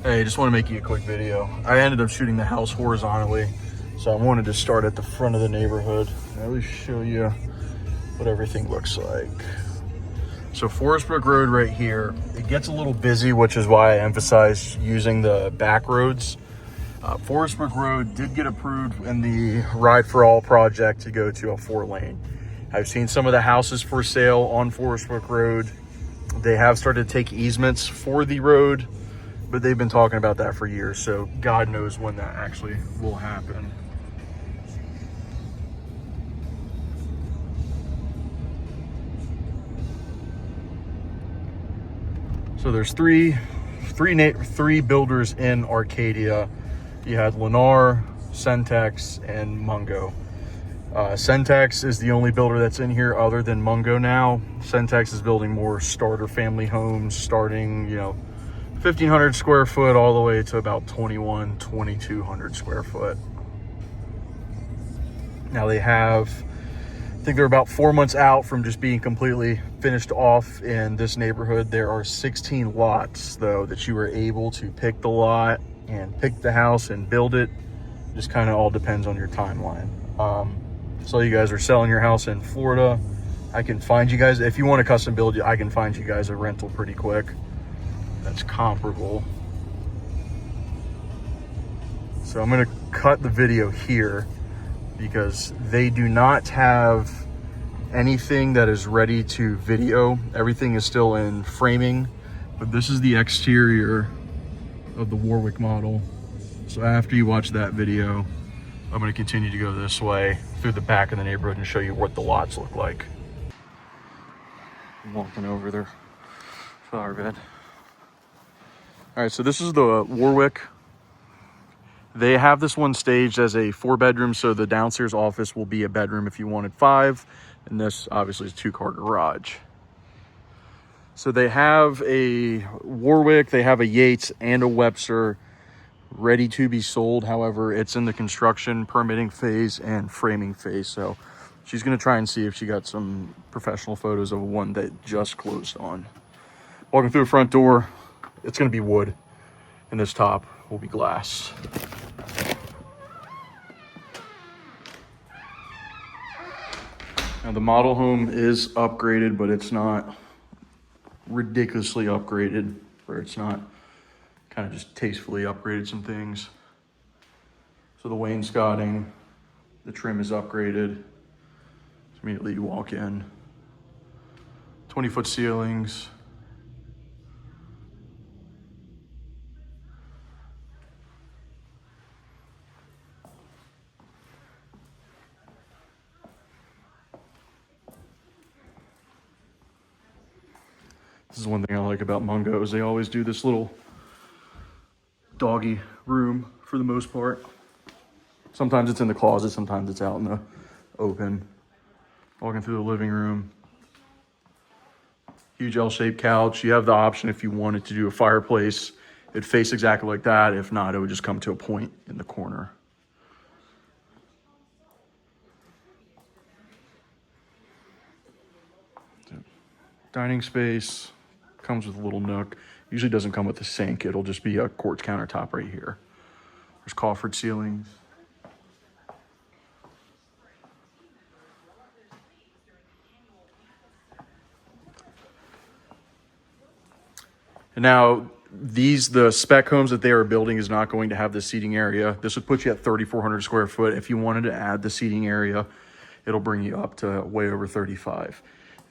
Hey, just want to make you a quick video. I ended up shooting the house horizontally, so I wanted to start at the front of the neighborhood and at least show you what everything looks like. So Forest Brook Road right here, it gets a little busy, which is why I emphasize using the back roads. Forest Brook Road did get approved in the Ride for All project to go to a 4-lane. I've seen some of the houses for sale on Forest Brook Road. They have started to take easements for the road, but they've been talking about that for years, so God knows when that actually will happen. So there's three builders in Arcadia. You had Lennar, Centex, and Mungo. Centex is the only builder that's in here other than Mungo now. Centex is building more starter family homes, starting, 1,500 square foot all the way to about 2,200 square foot. Now I think they're about 4 months out from just being completely finished off in this neighborhood. There are 16 lots though that you are able to pick the lot and pick the house and build it. Just kind of all depends on your timeline. So you guys are selling your house in Florida, I can find you guys, if you want to custom build, I can find you guys a rental pretty quick that's comparable. So I'm going to cut the video here because they do not have anything that is ready to video. Everything is still in framing, but this is the exterior of the Warwick model. So after you watch that video, I'm going to continue to go this way through the back of the neighborhood and show you what the lots look like. I'm walking over their flower bed. All right, so this is the Warwick. They have this one staged as a 4-bedroom, so the downstairs office will be a bedroom if you wanted 5, and this obviously is a 2-car garage. So they have a Warwick, they have a Yates and a Webster ready to be sold. However, it's in the construction, permitting phase and framing phase. So she's going to try and see if she got some professional photos of one that just closed on. Walking through the front door, it's going to be wood, and this top will be glass. Now the model home is upgraded, but it's not ridiculously upgraded, where it's not kind of just tastefully upgraded some things. So the wainscoting, the trim is upgraded. So immediately you walk in. 20-foot ceilings. This is one thing I like about Mungo, is they always do this little doggy room for the most part. Sometimes it's in the closet, sometimes it's out in the open. Walking through the living room. Huge L-shaped couch. You have the option if you wanted to do a fireplace. It'd face exactly like that. If not, it would just come to a point in the corner. Dining space. Comes with a little nook. Usually doesn't come with a sink. It'll just be a quartz countertop right here. There's coffered ceilings. And now the spec homes that they are building is not going to have the seating area. This would put you at 3,400 square foot. If you wanted to add the seating area, it'll bring you up to way over 35.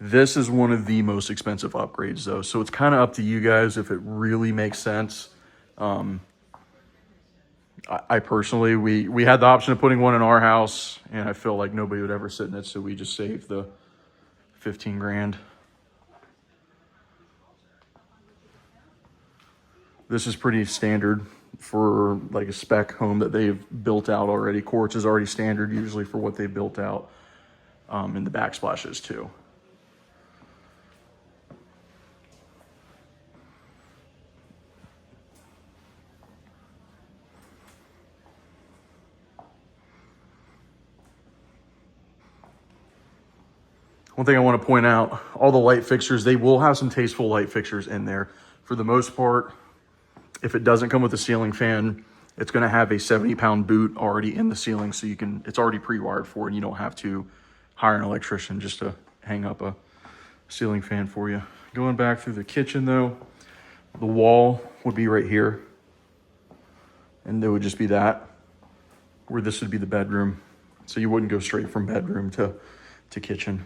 This is one of the most expensive upgrades though. So it's kind of up to you guys if it really makes sense. I personally, we had the option of putting one in our house, and I feel like nobody would ever sit in it. So we just saved the 15 grand. This is pretty standard for like a spec home that they've built out already. Quartz is already standard usually for what they built out, and the backsplashes too. One thing I want to point out, all the light fixtures, they will have some tasteful light fixtures in there. For the most part, If it doesn't come with a ceiling fan, it's going to have a 70-pound boot already in the ceiling, so it's already pre-wired for it, and you don't have to hire an electrician just to hang up a ceiling fan for you. Going back through the kitchen though, the wall would be right here, and there would just be that, where this would be the bedroom. So you wouldn't go straight from bedroom to kitchen.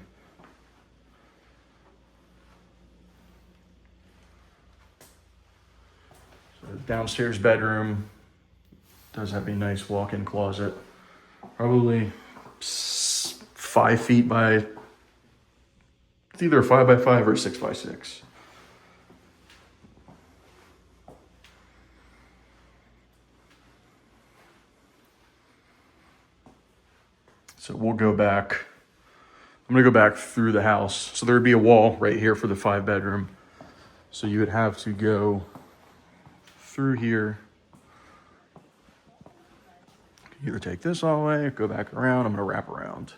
So downstairs bedroom does have a nice walk-in closet, probably 5 feet by, it's either a 5 by 5 or a 6 by 6. So we'll go back. I'm gonna go back through the house. So there would be a wall right here for the 5-bedroom. So you would have to go through here. Either take this all the way, go back around. I'm gonna wrap around.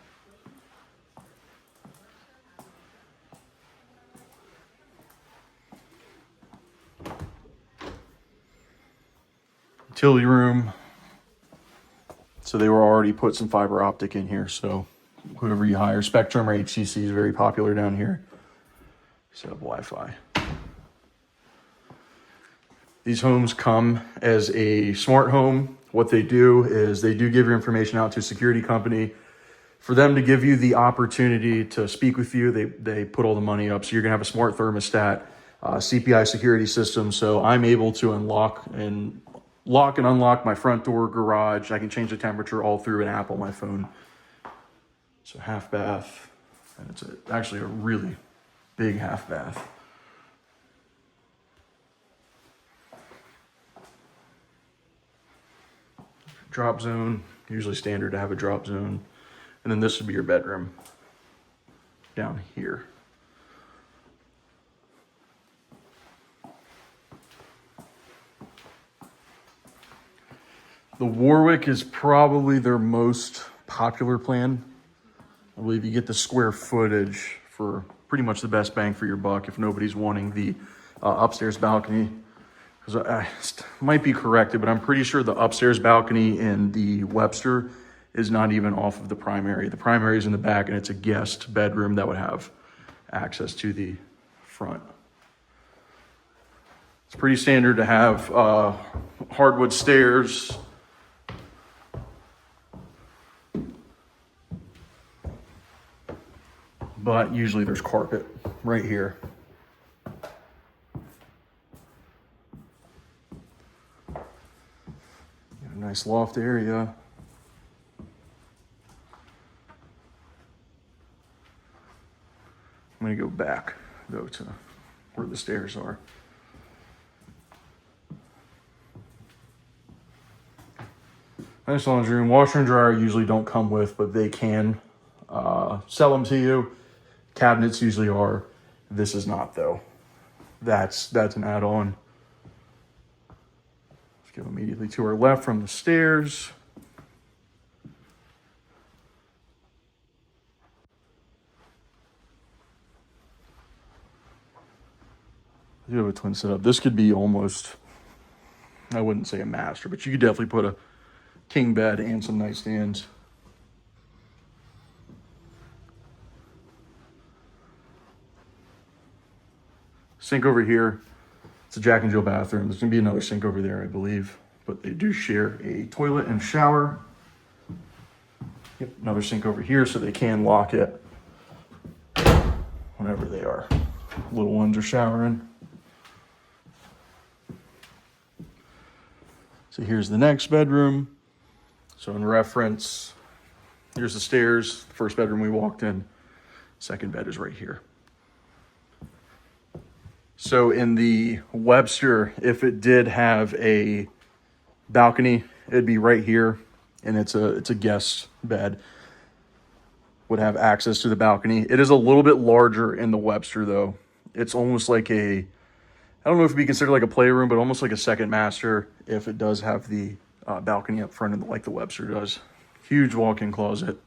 Utility room. So they were already put some fiber optic in here. So whoever you hire, Spectrum or HCC is very popular down here. Set up Wi-Fi. These homes come as a smart home. What they do is they do give your information out to a security company for them to give you the opportunity to speak with you. They put all the money up. So you're gonna have a smart thermostat, CPI security system. So I'm able to lock and unlock my front door, garage. I can change the temperature all through an app on my phone. So half bath, and it's actually a really big half bath. Drop zone, usually standard to have a drop zone. And then this would be your bedroom down here. The Warwick is probably their most popular plan. I believe you get the square footage for pretty much the best bang for your buck if nobody's wanting the upstairs balcony. Because I might be corrected, but I'm pretty sure the upstairs balcony in the Webster is not even off of the primary. The primary is in the back, and it's a guest bedroom that would have access to the front. It's pretty standard to have hardwood stairs. But usually there's carpet right here. Got a nice loft area. I'm gonna go back though to where the stairs are. Nice laundry room. Washer and dryer usually don't come with, but they can sell them to you. Cabinets usually are. This is not though. That's an add-on. Let's go immediately to our left from the stairs. I do have a twin setup. This could be almost, I wouldn't say a master, but you could definitely put a king bed and some nightstands. Sink over here. It's a Jack and Jill bathroom. There's gonna be another sink over there, I believe, but they do share a toilet and shower. Yep, another sink over here, so they can lock it whenever they are. Little ones are showering. So here's the next bedroom. So in reference, here's the stairs. The first bedroom we walked in. Second bed is right here. So in the Webster, if it did have a balcony, it'd be right here, and it's a guest bed. Would have access to the balcony. It is a little bit larger in the Webster though. It's almost like I don't know if it'd be considered like a playroom, but almost like a second master if it does have the balcony up front like the Webster does. Huge walk-in closet.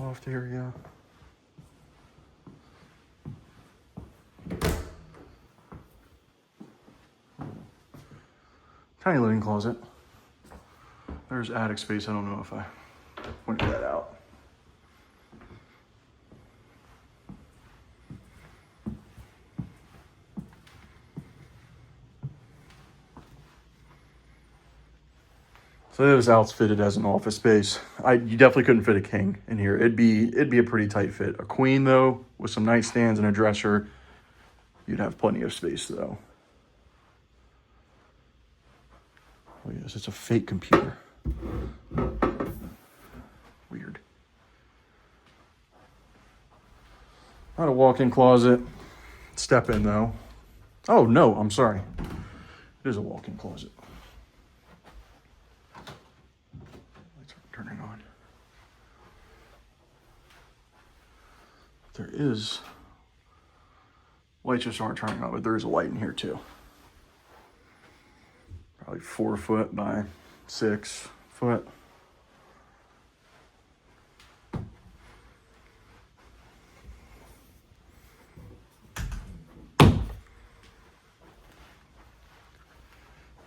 loft area. Tiny linen closet. There's attic space. I don't know if I pointed that out. So it was outfitted as an office space. You definitely couldn't fit a king in here. It'd be a pretty tight fit. A queen though, with some nightstands and a dresser, you'd have plenty of space though. Oh yes, it's a fake computer. Weird. Not a walk-in closet. Step in though. Oh no, I'm sorry. It is a walk-in closet. Lights aren't turning on. There is. Lights just aren't turning on, but there is a light in here too. Probably 4 foot by 6 foot.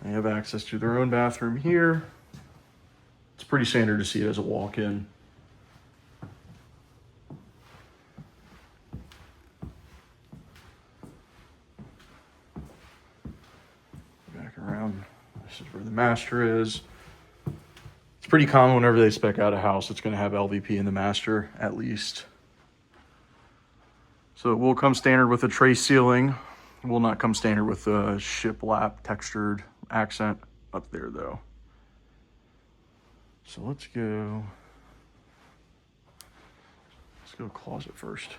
They have access to their own bathroom here. It's pretty standard to see it as a walk-in. Back around, this is where the master is. It's pretty common whenever they spec out a house, it's going to have LVP in the master at least. So it will come standard with a tray ceiling. It will not come standard with a shiplap textured accent up there though. So let's go closet first.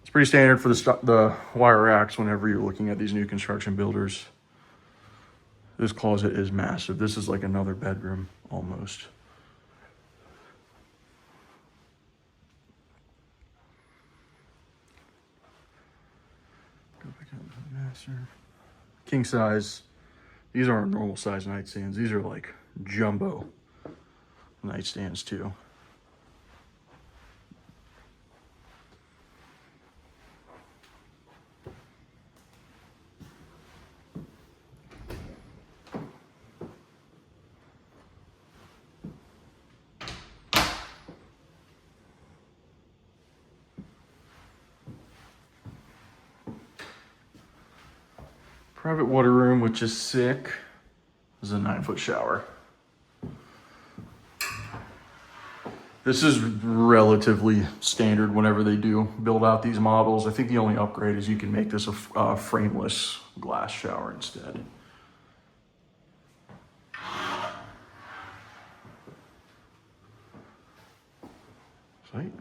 It's pretty standard for the wire racks whenever you're looking at these new construction builders. This closet is massive. This is like another bedroom almost. Go back up to the master. King size. These aren't normal size nightstands. These are like jumbo nightstands too. Private water room, which is sick. This is a 9-foot shower. This is relatively standard whenever they do build out these models. I think the only upgrade is you can make this a frameless glass shower instead. Sweet.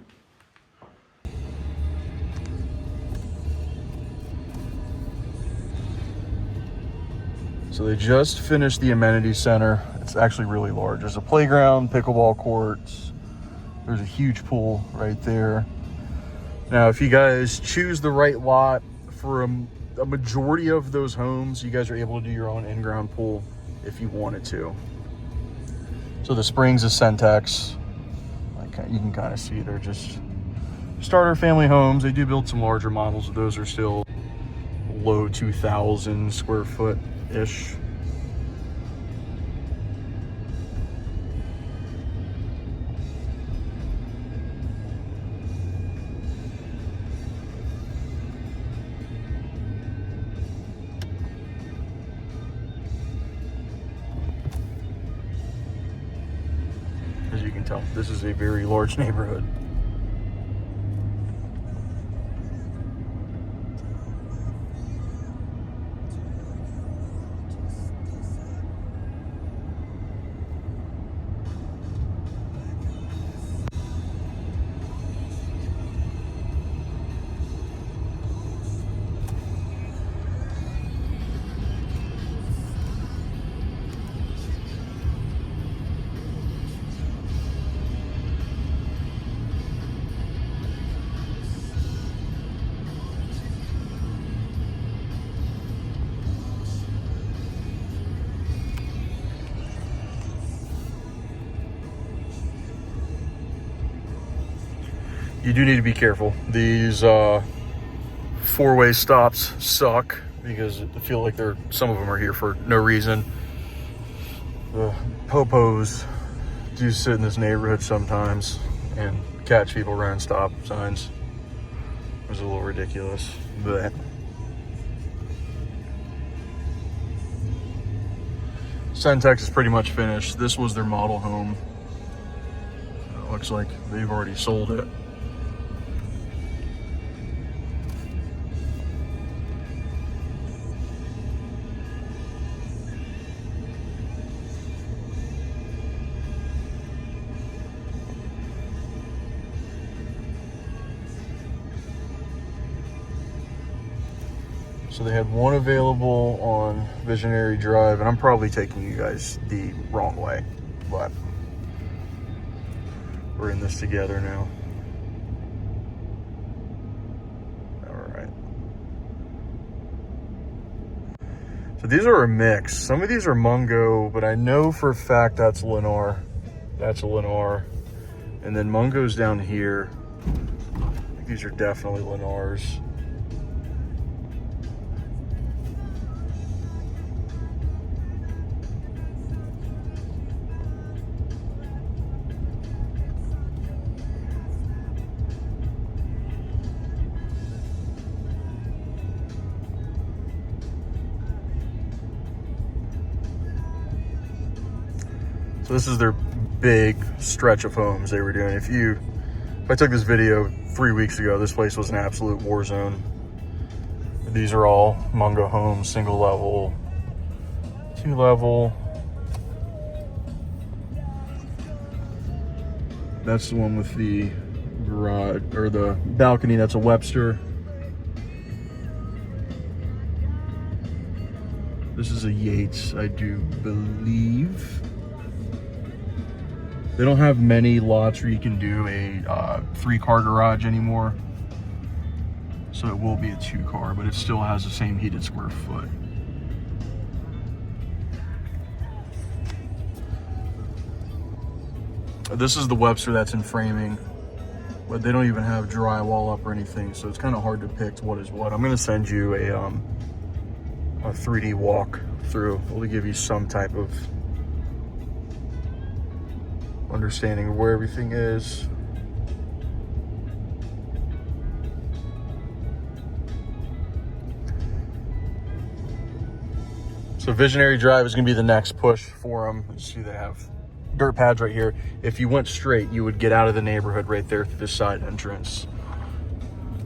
So they just finished the amenity center. It's actually really large. There's a playground, pickleball courts. There's a huge pool right there. Now, if you guys choose the right lot for a majority of those homes, you guys are able to do your own in-ground pool if you wanted to. So the springs is Centex. Like you can kind of see they're just starter family homes. They do build some larger models. Those are still low 2,000 square foot-ish. As you can tell, this is a very large neighborhood. you do need to be careful. These four-way stops suck because I feel like some of them are here for no reason. The popos do sit in this neighborhood sometimes and catch people running stop signs. It was a little ridiculous, but Centex is pretty much finished. This was their model home. It looks like they've already sold it. So they had one available on Visionary Drive, and I'm probably taking you guys the wrong way, but we're in this together now. All right. So these are a mix. Some of these are Mungo, but I know for a fact that's Lennar. That's a Lennar. And then Mungo's down here. I think these are definitely Lennars. So this is their big stretch of homes they were doing. If I took this video 3 weeks ago, this place was an absolute war zone. These are all Mungo homes, single level, 2 level. That's the one with the garage or the balcony. That's a Webster. This is a Yates, I do believe. They don't have many lots where you can do a 3-car garage anymore. So it will be a 2-car, but it still has the same heated square foot. This is the Webster that's in framing, but they don't even have drywall up or anything, so it's kind of hard to pick what is what. I'm gonna send you a 3D walk through to give you some type of understanding of where everything is. So Visionary Drive is going to be the next push for them. You see they have dirt pads right here. If you went straight, you would get out of the neighborhood right there through the side entrance.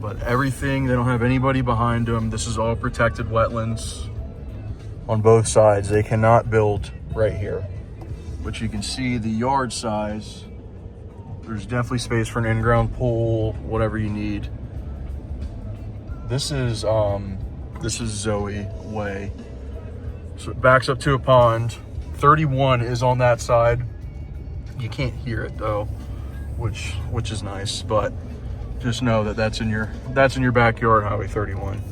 But everything, they don't have anybody behind them. This is all protected wetlands on both sides. They cannot build right here. But you can see the yard size. There's definitely space for an in-ground pool, whatever you need. This is Zoe Way. So it backs up to a pond. 31 is on that side. You can't hear it though, which is nice, but just know that that's in your backyard, Highway 31.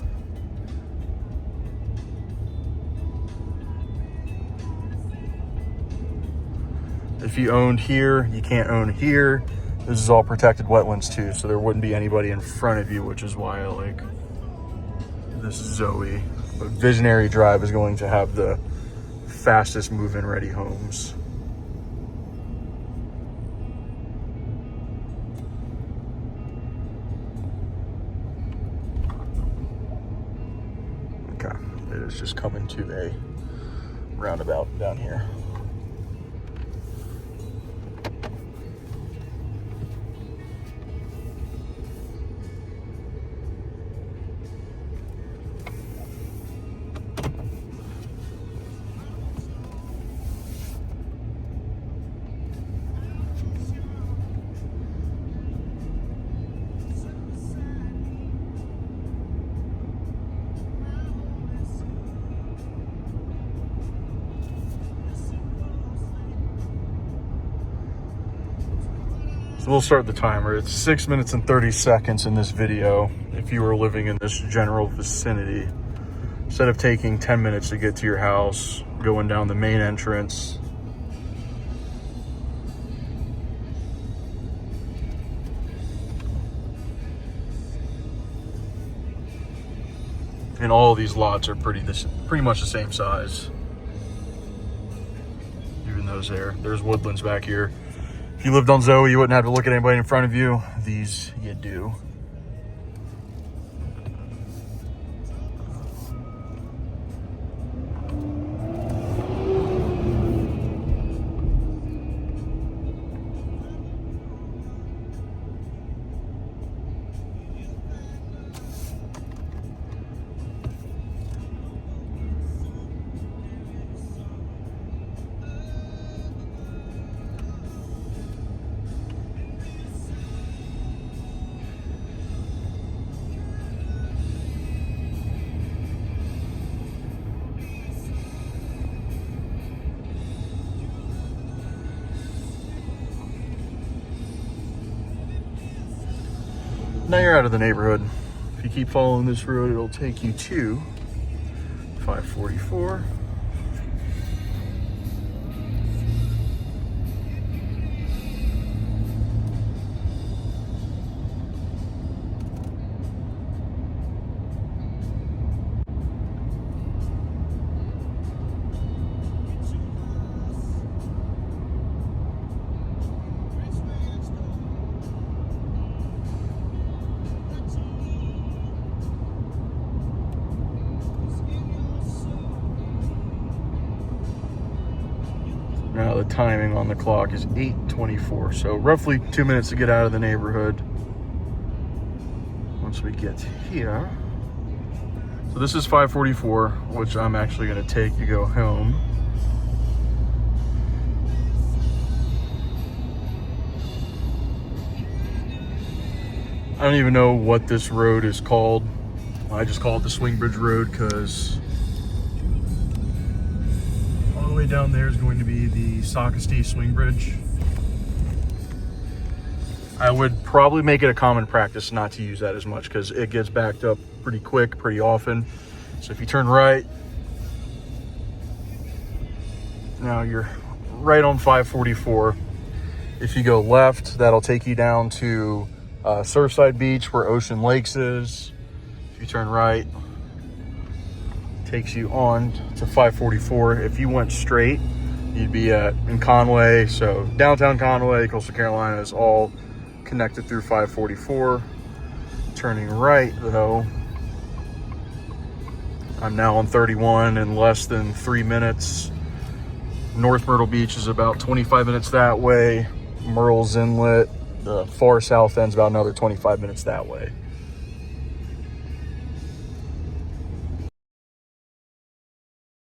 If you owned here, you can't own here. This is all protected wetlands too, so there wouldn't be anybody in front of you, which is why I like this Zoe. But Visionary Drive is going to have the fastest move-in ready homes. Okay, it is just coming to a roundabout down here. So we'll start the timer. It's 6 minutes and 30 seconds in this video. If you were living in this general vicinity, instead of taking 10 minutes to get to your house, going down the main entrance, And all of these lots are pretty much the same size. Even those there's woodlands back here. If you lived on Zoe, you wouldn't have to look at anybody in front of you. These you do. Now you're out of the neighborhood. If you keep following this road, it'll take you to 544. Now the timing on the clock is 8:24, so roughly 2 minutes to get out of the neighborhood. Once we get here. So this is 544, which I'm actually gonna take to go home. I don't even know what this road is called. I just call it the Swing Bridge Road because all the way down there is going to be the Sockastee Swing Bridge. I would probably make it a common practice not to use that as much because it gets backed up pretty quick, pretty often. So if you turn right, now you're right on 544. If you go left, that'll take you down to Surfside Beach where Ocean Lakes is. If you turn right, takes you on to 544. If you went straight, you'd be in Conway. So downtown Conway, Coastal Carolina is all connected through 544. Turning right though, I'm now on 31 in less than 3 minutes. North Myrtle Beach is about 25 minutes that way. Murrells Inlet, the far south end's about another 25 minutes that way.